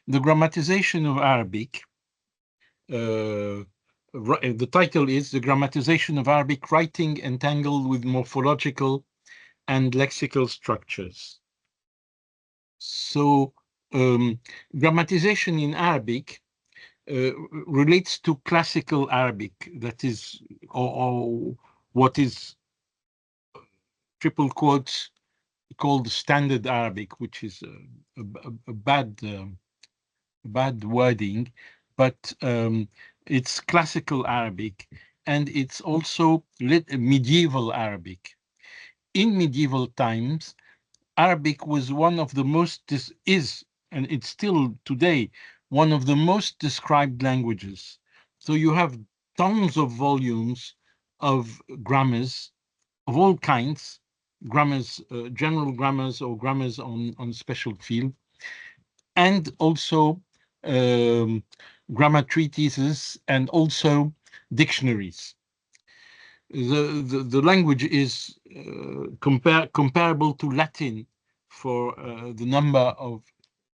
The grammatization of Arabic, the title is The Grammatization of Arabic Writing Entangled with Morphological and Lexical Structures. So, grammatization in Arabic relates to classical Arabic, that is, or what is triple quotes called standard Arabic, which is a bad wording, but it's classical Arabic, and it's also medieval Arabic. In medieval times, Arabic was one of the most, and it's still today, one of the most described languages. So you have tons of volumes of grammars of all kinds, grammars, general grammars or grammars on special field, and also um, grammar treatises and also dictionaries. The language is comparable to Latin for the number of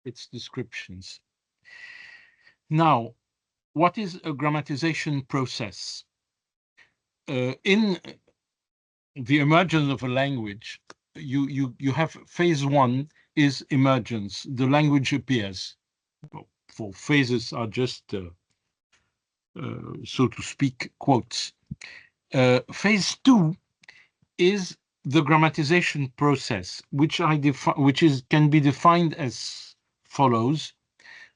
its descriptions. Now, what is a grammatization process? In the emergence of a language, you have phase one is emergence. The language appears. For phases are just, so to speak, quotes. Phase two is the grammatization process, which can be defined as follows: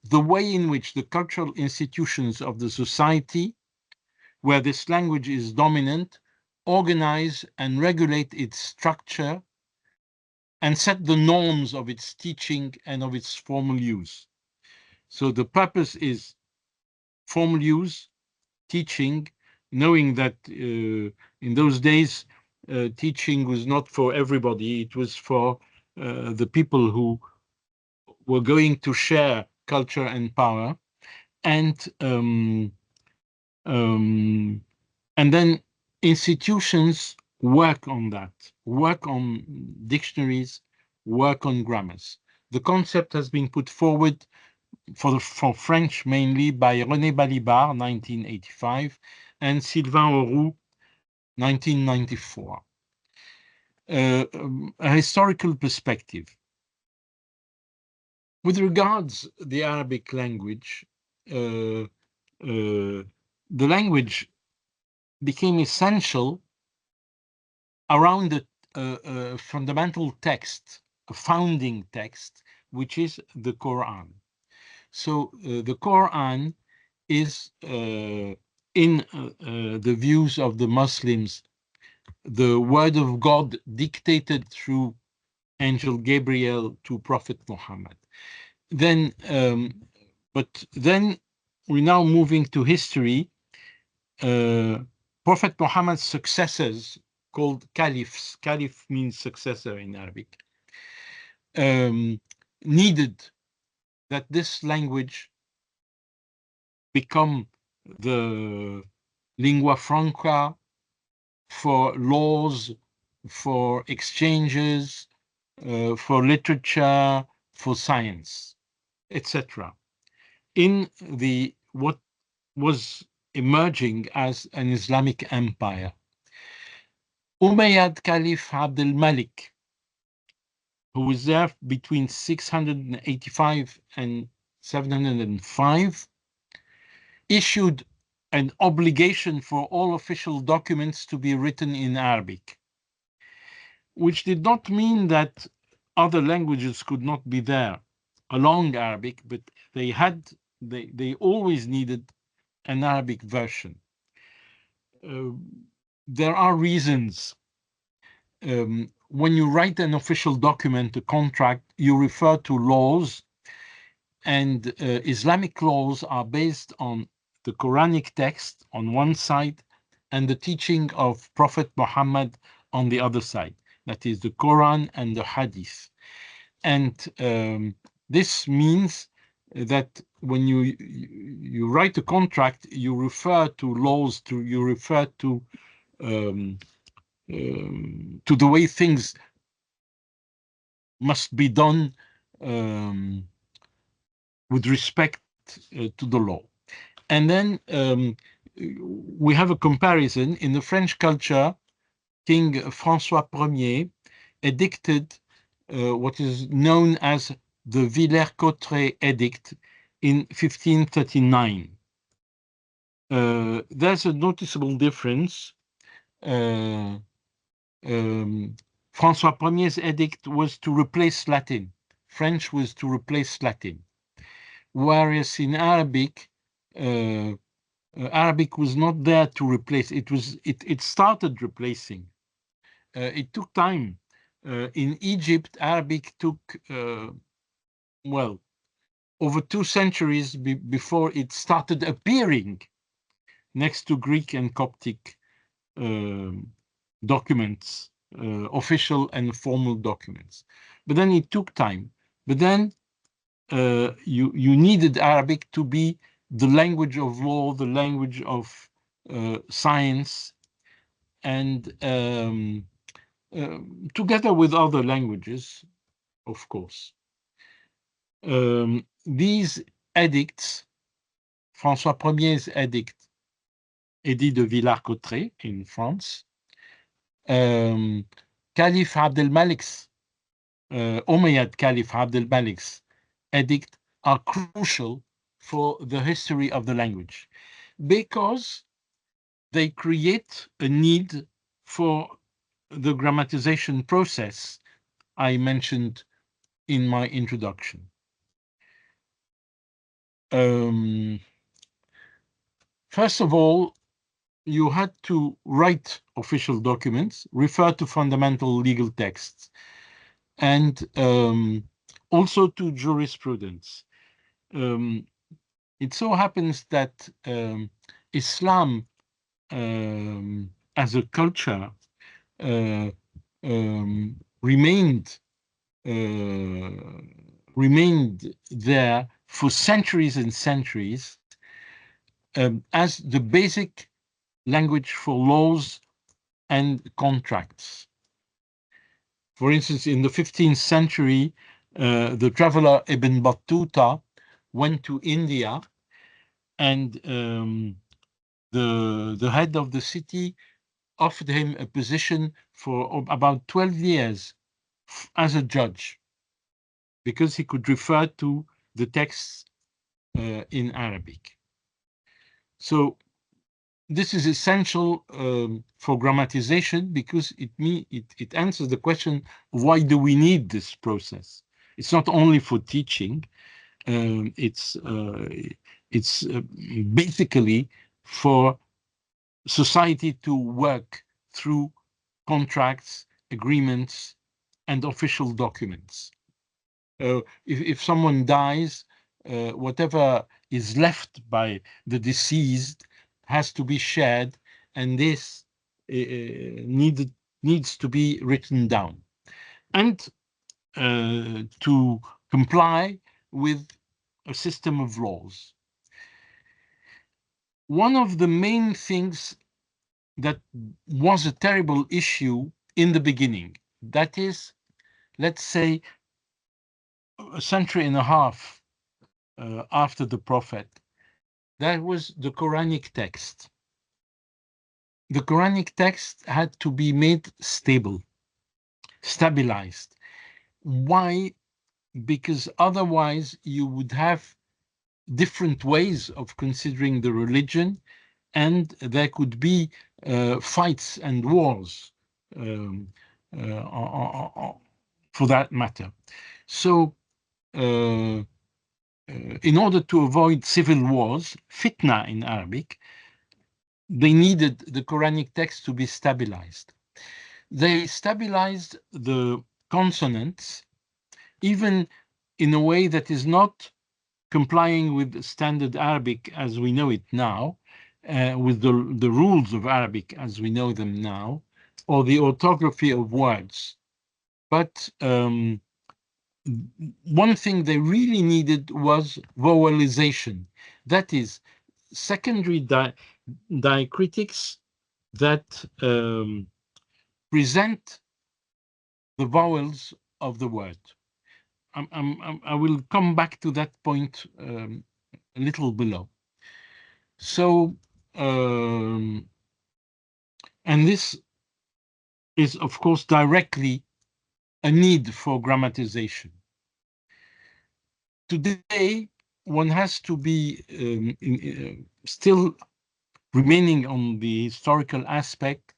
the way in which the cultural institutions of the society where this language is dominant organize and regulate its structure and set the norms of its teaching and of its formal use. So the purpose is formal use, teaching, knowing that in those days, teaching was not for everybody. It was for the people who were going to share culture and power. And then institutions work on that, work on dictionaries, work on grammars. The concept has been put forward for French mainly by René Balibar, 1985, and Sylvain Auroux, 1994. A historical perspective. With regards the Arabic language, the language became essential around the fundamental text, a founding text, which is the Quran. So the Quran is, in the views of the Muslims, the word of God dictated through Angel Gabriel to Prophet Muhammad. Then, but then we're now moving to history. Prophet Muhammad's successors, called caliphs, caliph means successor in Arabic, needed that this language become the lingua franca for laws, for exchanges, for literature, for science, etc. In the what was emerging as an Islamic empire. Umayyad Caliph Abd al-Malik, who was there between 685 and 705, issued an obligation for all official documents to be written in Arabic, which did not mean that other languages could not be there along Arabic, but they always needed an Arabic version. There are reasons. When you write an official document, a contract, you refer to laws, and Islamic laws are based on the Quranic text on one side and the teaching of Prophet Muhammad on the other side. That is the Quran and the Hadith. And this means that when you write a contract, you refer to laws, you refer to the way things must be done with respect to the law. And then we have a comparison. In the French culture, King François Ier edicted what is known as the Villers-Cotterêts Edict in 1539. There's a noticeable difference. Uh, François Ier's edict was to replace Latin. French was to replace Latin. Whereas in Arabic, Arabic was not there to replace. It started replacing. It took time. In Egypt, Arabic took well over 2 centuries before it started appearing next to Greek and Coptic documents, official and formal documents. But then it took time. But then you needed Arabic to be the language of law, the language of science, and together with other languages, of course. These edicts, François Ier's edict, Edit de Villers-Cotterêts in France, Caliph Abdelmalik's, Umayyad Caliph Abdelmalik's edict are crucial for the history of the language because they create a need for the grammatization process I mentioned in my introduction. First of all, you had to write official documents, refer to fundamental legal texts, and also to jurisprudence. It so happens that Islam as a culture remained there for centuries and centuries as the basic language for laws and contracts. For instance, in the 15th century, the traveler Ibn Battuta went to India, and the head of the city offered him a position for about 12 years as a judge, because he could refer to the texts in Arabic. So this is essential for grammatization because it answers the question, why do we need this process? It's not only for teaching, it's basically for society to work through contracts, agreements, and official documents. If someone dies, whatever is left by the deceased has to be shared, and this needs to be written down and to comply with a system of laws. One of the main things that was a terrible issue in the beginning, that is, let's say, a century and a half after the Prophet, that was the Quranic text. The Quranic text had to be made stable, stabilized. Why? Because otherwise you would have different ways of considering the religion, and there could be fights and wars for that matter. So in order to avoid civil wars, fitna in Arabic, they needed the Quranic text to be stabilized. They stabilized the consonants, even in a way that is not complying with standard Arabic as we know it now, with the rules of Arabic as we know them now, or the orthography of words. But one thing they really needed was vowelization. That is, secondary diacritics that present the vowels of the word. I will come back to that point a little below. So, and this is, of course, directly a need for grammatization. Today, one has to be still remaining on the historical aspect.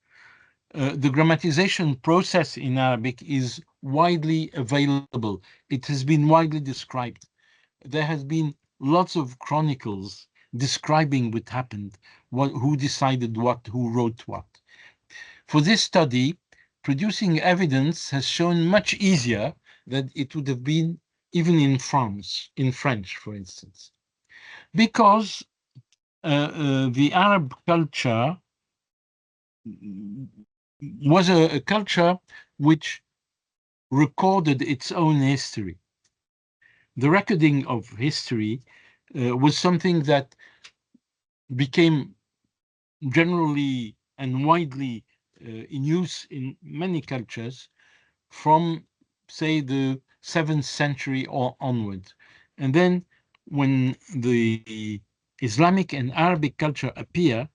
The grammatization process in Arabic is widely available. It has been widely described. There has been lots of chronicles describing what happened, who decided what, who wrote what. For this study, producing evidence has shown much easier than it would have been even in France, in French, for instance, because the Arab culture was a culture which recorded its own history. The recording of history was something that became generally and widely in use in many cultures from, say, the 7th century or onward. And then when the Islamic and Arabic culture appear,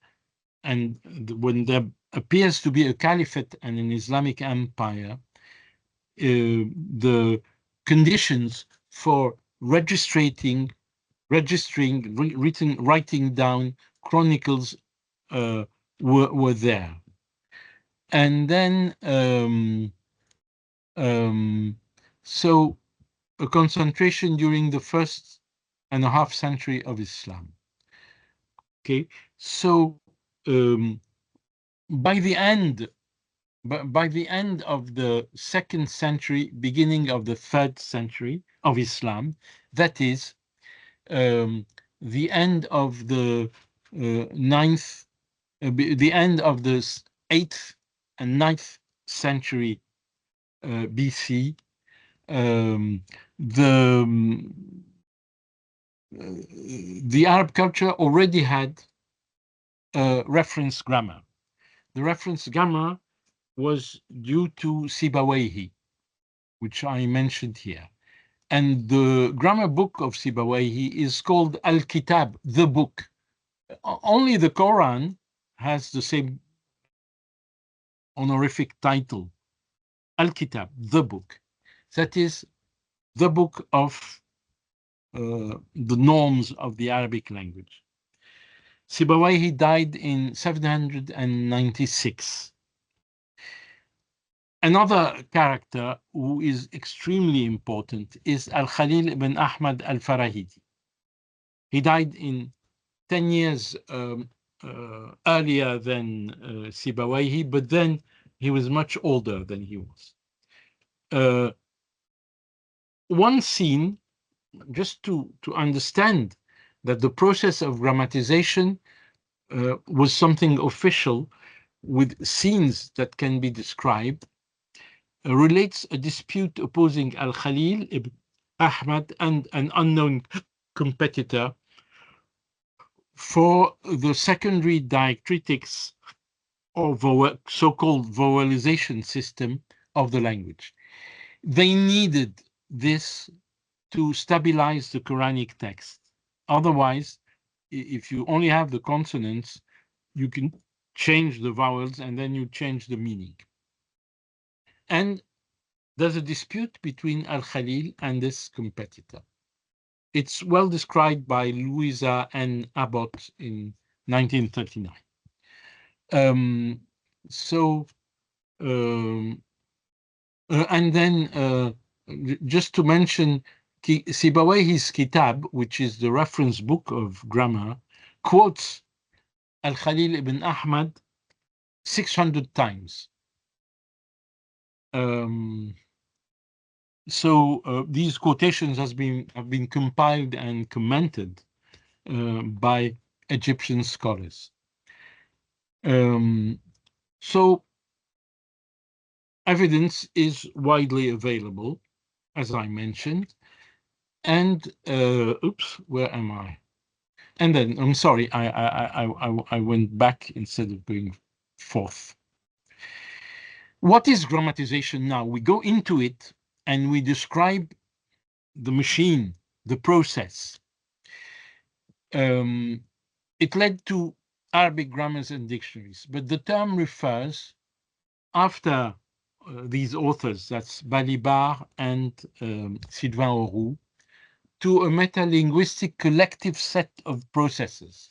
and when there appears to be a caliphate and an Islamic empire, the conditions for writing down chronicles were there. And then, so a concentration during the first and a half century of Islam. Okay, so by the end, by the end of the 2nd century, beginning of the 3rd century of Islam, that is the end of the ninth, the end of the 8th and 9th century BC, the Arab culture already had reference grammar. The reference grammar was due to Sibawayhi, which I mentioned here. And the grammar book of Sibawayhi is called Al-Kitab, the book. Only the Quran has the same honorific title, Al-Kitab, the book. That is the book of the norms of the Arabic language. Sibawayhi died in 796. Another character who is extremely important is Al-Khalil ibn Ahmad al-Farahidi. He died in 10 years earlier than Sibawayhi, but then he was much older than he was. One scene, just to understand that the process of grammatization was something official with scenes that can be described, relates a dispute opposing Al-Khalil ibn Ahmad and an unknown competitor for the secondary diacritics or so-called vowelization system of the language. They needed this to stabilize the Quranic text. Otherwise, if you only have the consonants, you can change the vowels and then you change the meaning. And there's a dispute between Al-Khalil and this competitor. It's well described by Louisa N. Abbott in 1939. So, and then just to mention, Sibawayhi's Kitab, which is the reference book of grammar, quotes Al-Khalil ibn Ahmad 600 times. So these quotations have been compiled and commented by Egyptian scholars. So evidence is widely available, as I mentioned, and oops, where am I? And then I'm sorry, I went back instead of going forth. What is grammatization now? We go into it and we describe the machine, the process. It led to Arabic grammars and dictionaries, but the term refers after these authors, that's Balibar and Sylvain Auroux, to a metalinguistic collective set of processes.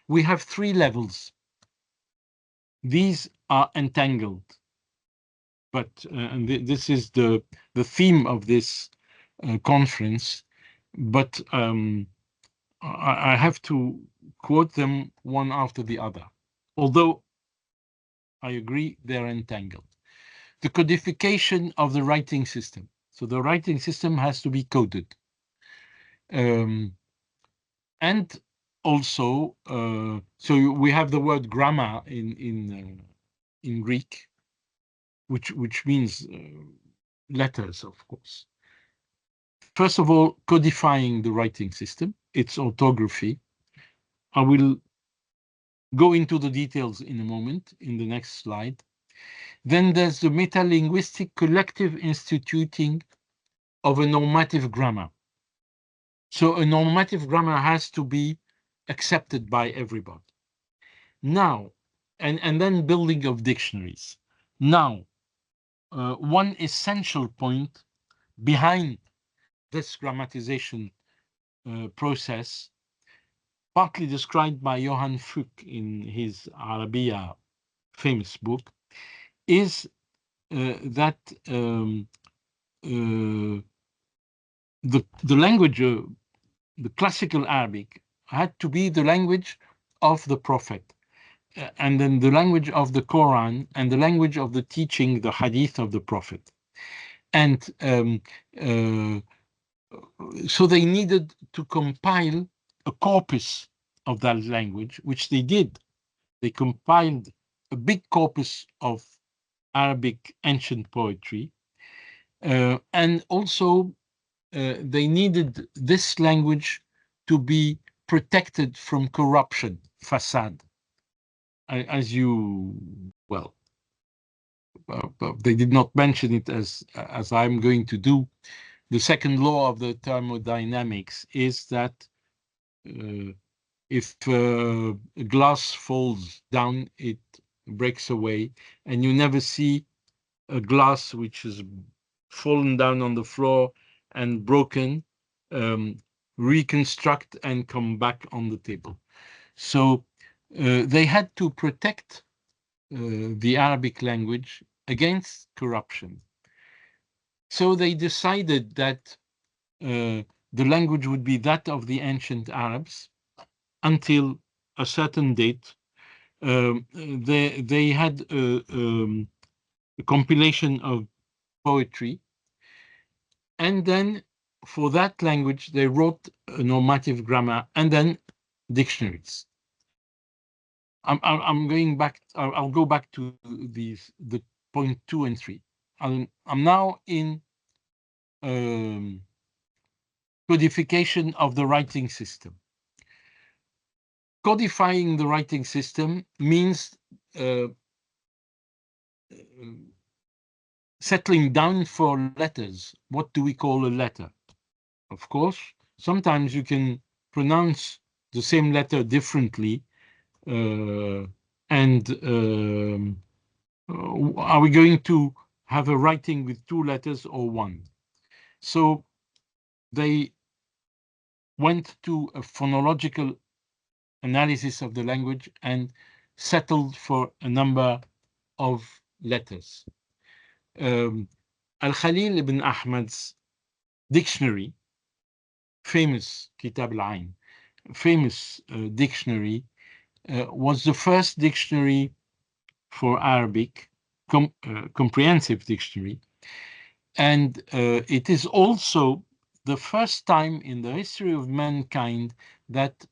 We have three levels. These are entangled, but and this is the theme of this conference. But I have to quote them one after the other, although I agree they're entangled. The codification of the writing system. So the writing system has to be coded. And also, so we have the word grammar in Greek, which means letters, of course. First of all, codifying the writing system, its orthography. I will go into the details in a moment in the next slide. Then there's the metalinguistic collective instituting of a normative grammar. So a normative grammar has to be accepted by everybody. Now, and then building of dictionaries. Now, one essential point behind this grammatization process, partly described by Johann Fuchs in his Arabia famous book, is that the language, the classical Arabic, had to be the language of the Prophet, and then the language of the Quran, and the language of the teaching, the Hadith of the Prophet. And so they needed to compile a corpus of that language, which they did. They compiled a big corpus of Arabic ancient poetry, and also they needed this language to be protected from corruption, fasad. As you, well, they did not mention it as I'm going to do. The second law of the thermodynamics is that if a glass falls down, it breaks away, and you never see a glass which is fallen down on the floor and broken reconstruct and come back on the table. So they had to protect the Arabic language against corruption. So they decided that the language would be that of the ancient Arabs until a certain date. They had a compilation of poetry, and then for that language they wrote a normative grammar and then dictionaries. I'm going back. I'll go back to the point 2 and 3. I'm now in codification of the writing system. Codifying the writing system means settling down for letters. What do we call a letter? Of course, sometimes you can pronounce the same letter differently. And are we going to have a writing with two letters or one? So they went to a phonological analysis of the language and settled for a number of letters. Al-Khalil ibn Ahmad's dictionary, famous Kitab al-Ain, famous dictionary, was the first dictionary for Arabic, comprehensive dictionary. And it is also the first time in the history of mankind that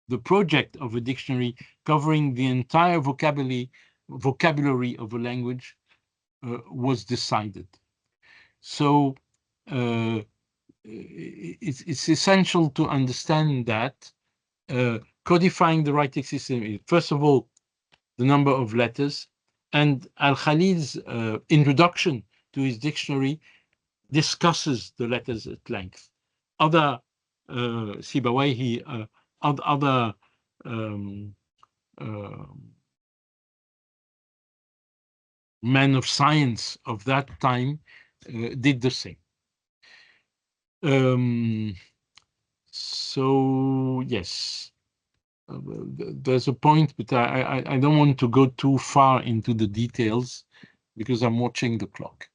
the project of a dictionary covering the entire vocabulary of a language was decided. So it's essential to understand that codifying the writing system is, first of all, the number of letters, and Al-Khalil's introduction to his dictionary discusses the letters at length. Other Sibawayhi, other um, uh, men of science of that time did the same. Um, so yes, there's a point, but I don't want to go too far into the details because I'm watching the clock.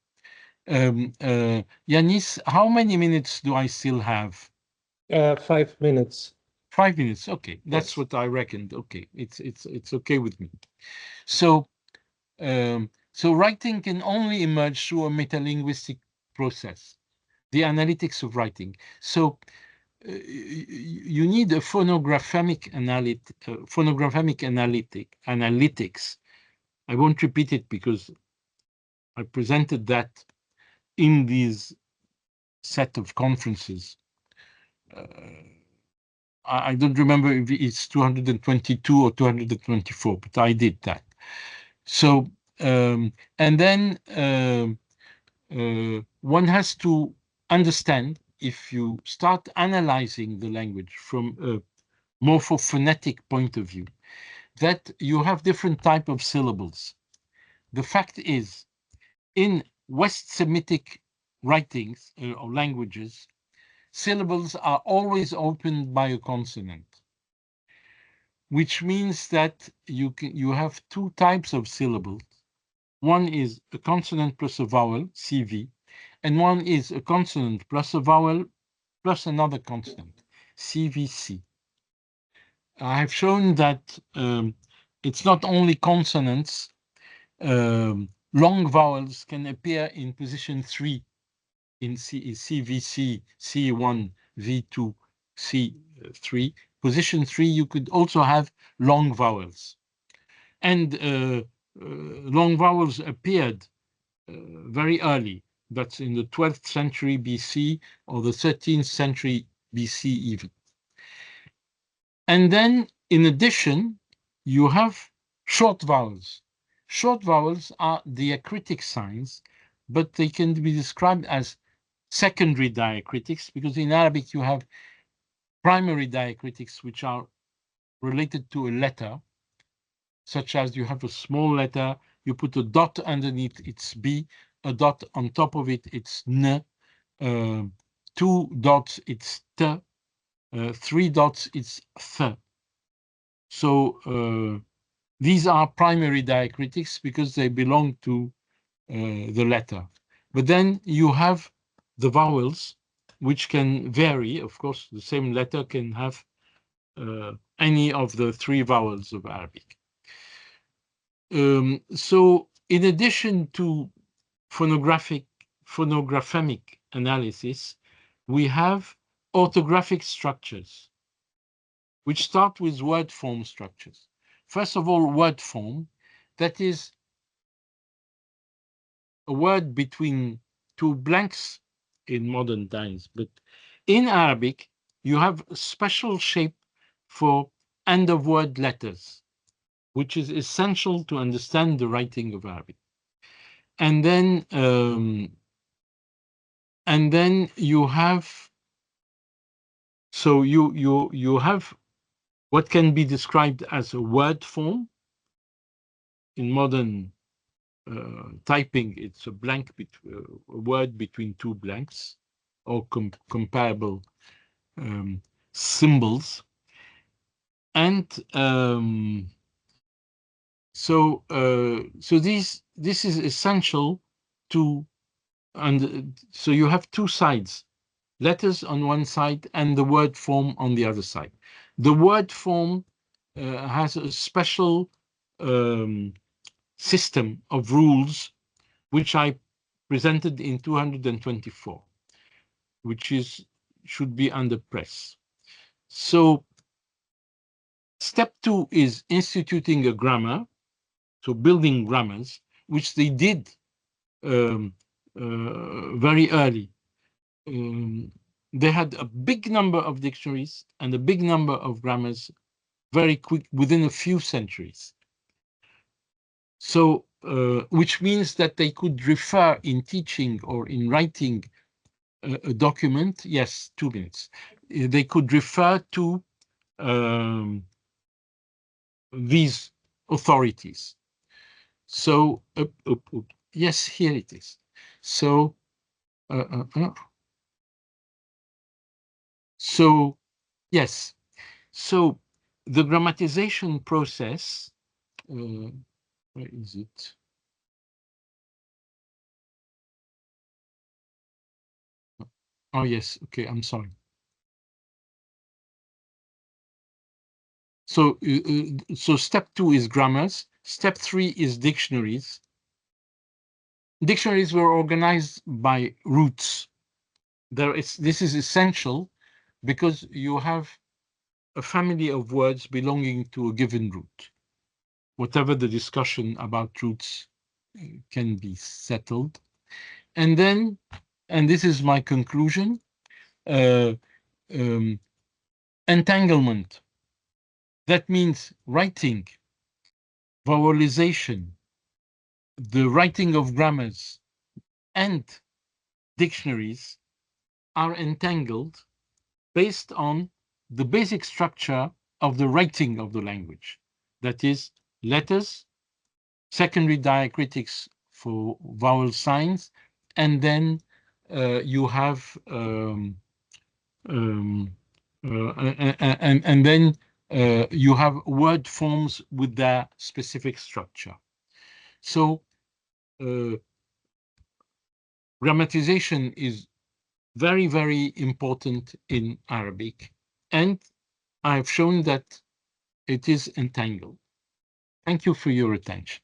Yanis, how many minutes do I still have? 5 minutes. 5 minutes. Okay, that's Yes. what I reckoned. Okay, it's okay with me. So so writing can only emerge through a metalinguistic process, the analytics of writing. So you need a phonographic analytics. I won't repeat it because I presented that in these set of conferences. Uh, I don't remember if it's 222 or 224, but I did that. So, and then one has to understand, if you start analyzing the language from a morphophonetic point of view, that you have different type of syllables. The fact is, in West Semitic writings or languages, syllables are always opened by a consonant, which means that you have two types of syllables. One is a consonant plus a vowel, CV, and one is a consonant plus a vowel plus another consonant, CVC. I have shown that it's not only consonants, long vowels can appear in position 3 in CVC, C1, V2, C3. Position 3, you could also have long vowels. And long vowels appeared very early. That's in the 12th century BC or the 13th century BC even. And then, in addition, you have short vowels. Short vowels are diacritic signs, but they can be described as secondary diacritics because in Arabic you have primary diacritics which are related to a letter, such as you have a small letter, you put a dot underneath, it's B, a dot on top of it, it's N, two dots, it's T, three dots, it's Th. So these are primary diacritics because they belong to the letter. But then you have the vowels, which can vary. Of course, the same letter can have any of the three vowels of Arabic. So in addition to phonographemic analysis, we have orthographic structures, which start with word form structures. First of all, word form, that is a word between two blanks in modern times. But in Arabic, you have a special shape for end of word letters, which is essential to understand the writing of Arabic. And then you have, so you have what can be described as a word form. In modern typing, it's a blank, a word between two blanks, or comparable symbols. And so this is essential to, and so you have two sides, letters on one side and the word form on the other side. The word form has a special um, system of rules, which I presented in 224, which should be under press. So step 2 is instituting a grammar, so building grammars, which they did very early. They had a big number of dictionaries and a big number of grammars very quick, within a few centuries. So, which means that they could refer in teaching or in writing a document, yes, 2 minutes. They could refer to um, these authorities. So, yes, here it is. So, uh, uh, uh, so yes. So the grammatization process, where is it? Oh, yes. Okay, I'm sorry. So step 2 is grammars. Step 3 is dictionaries. Dictionaries were organized by roots. This is essential because you have a family of words belonging to a given root. Whatever the discussion about roots can be settled. And then, and this is my conclusion, uh, um, entanglement. That means writing, vowelization, the writing of grammars, and dictionaries are entangled based on the basic structure of the writing of the language. That is, letters, secondary diacritics for vowel signs, and then you have um, and then you have word forms with their specific structure. So uh, grammatization is very, very important in Arabic, and I've shown that it is entangled. Thank you for your attention.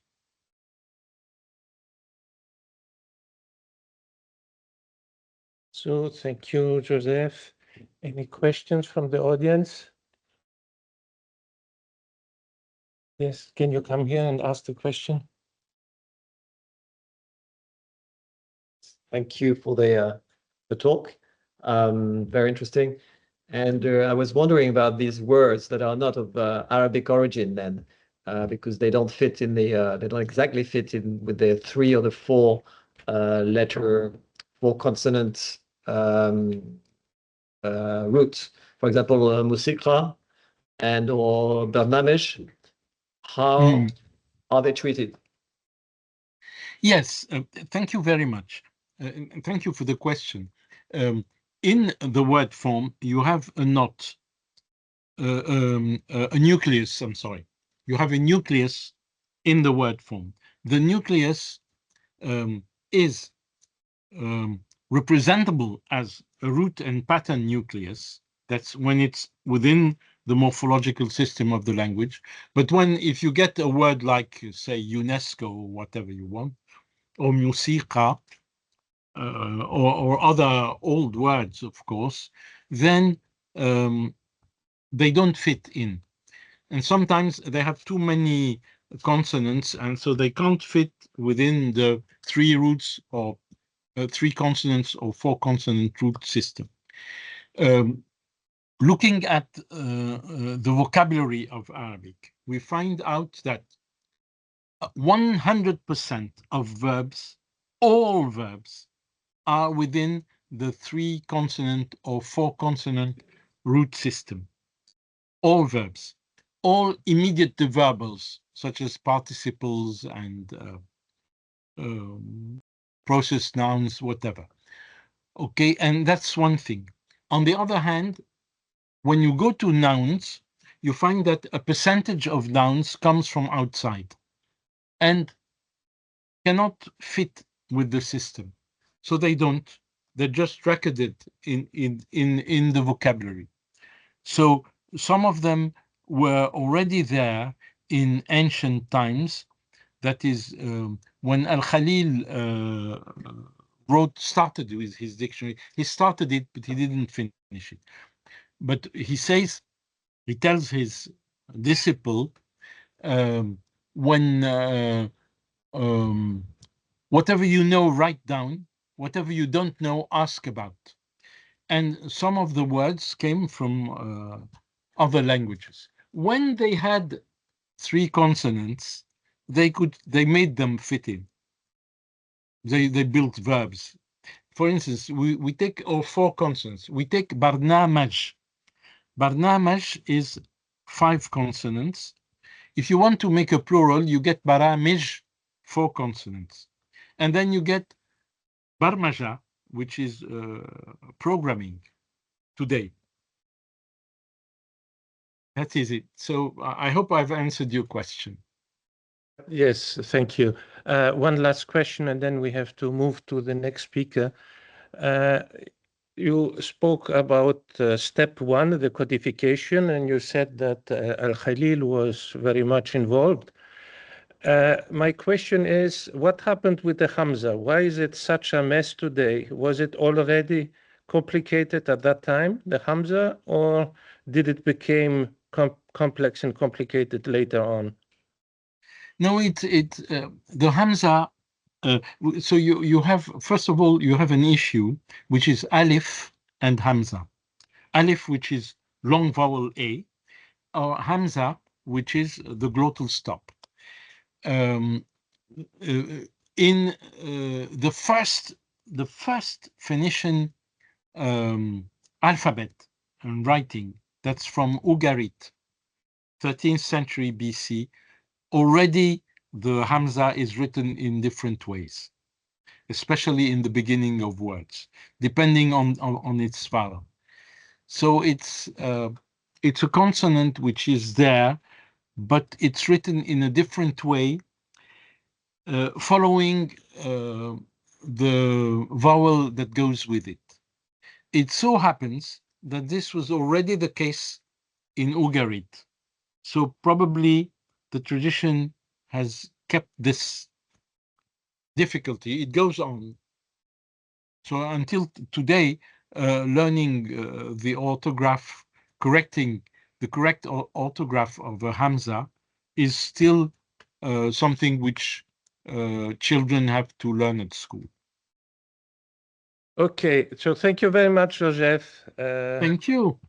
So thank you, Joseph. Any questions from the audience? Yes, can you come here and ask the question? Thank you for the talk. Very interesting. And I was wondering about these words that are not of Arabic origin then, because they don't fit in they don't exactly fit in with the three or the four letter, four consonant roots. For example, musikra and or barnamesh. How Mm. are they treated? Yes, thank you very much. And thank you for the question. Um, in the word form, you have a knot, a nucleus, I'm sorry. You have a nucleus in the word form. The nucleus um, is um, representable as a root and pattern nucleus. That's when it's within the morphological system of the language. But if you get a word like, say, UNESCO or whatever you want, or musiqa, or other old words, of course, then um, they don't fit in. And sometimes they have too many consonants, and so they can't fit within the three roots or three consonants or four consonant root system. Um, Looking at the vocabulary of Arabic, we find out that 100% of verbs, all verbs, are within the three consonant or four consonant root system. All verbs, all immediate verbals, such as participles and um, process nouns, whatever. Okay, and that's one thing. On the other hand, when you go to nouns, you find that a percentage of nouns comes from outside and cannot fit with the system. So they don't. They're just recorded in the vocabulary. So some of them were already there in ancient times. That is when Al Khalil started with his dictionary. He started it, but he didn't finish it. But he tells his disciple, um, when um, whatever you know, write down. Whatever you don't know, ask about. And some of the words came from other languages. When they had three consonants, they made them fit in. They built verbs. For instance, we take all 4 consonants. We take barnamaj. Barnamaj is 5 consonants. If you want to make a plural, you get baramij, 4 consonants. And then you get barmaja, which is programming today. That is it. So I hope I've answered your question. Yes, thank you. One last question, and then we have to move to the next speaker. You spoke about step 1, the codification, and you said that Al-Khalil was very much involved. My question is, what happened with the Hamza? Why is it such a mess today? Was it already complicated at that time, the Hamza, or did it become complex and complicated later on? No, the Hamza. So you have, first of all, you have an issue which is Alif and Hamza. Alif, which is long vowel A, or Hamza, which is the glottal stop. Um, in the first Phoenician alphabet and writing, that's from Ugarit, 13th century BC. Already the Hamza is written in different ways, especially in the beginning of words, depending on its vowel. So it's a consonant which is there, but it's written in a different way, following the vowel that goes with it. It so happens that this was already the case in Ugarit. So probably the tradition has kept this difficulty. It goes on. So until today, learning the orthograph, correcting the correct orthograph of a Hamza is still something which children have to learn at school. Okay, so thank you very much, Joseph. Thank you.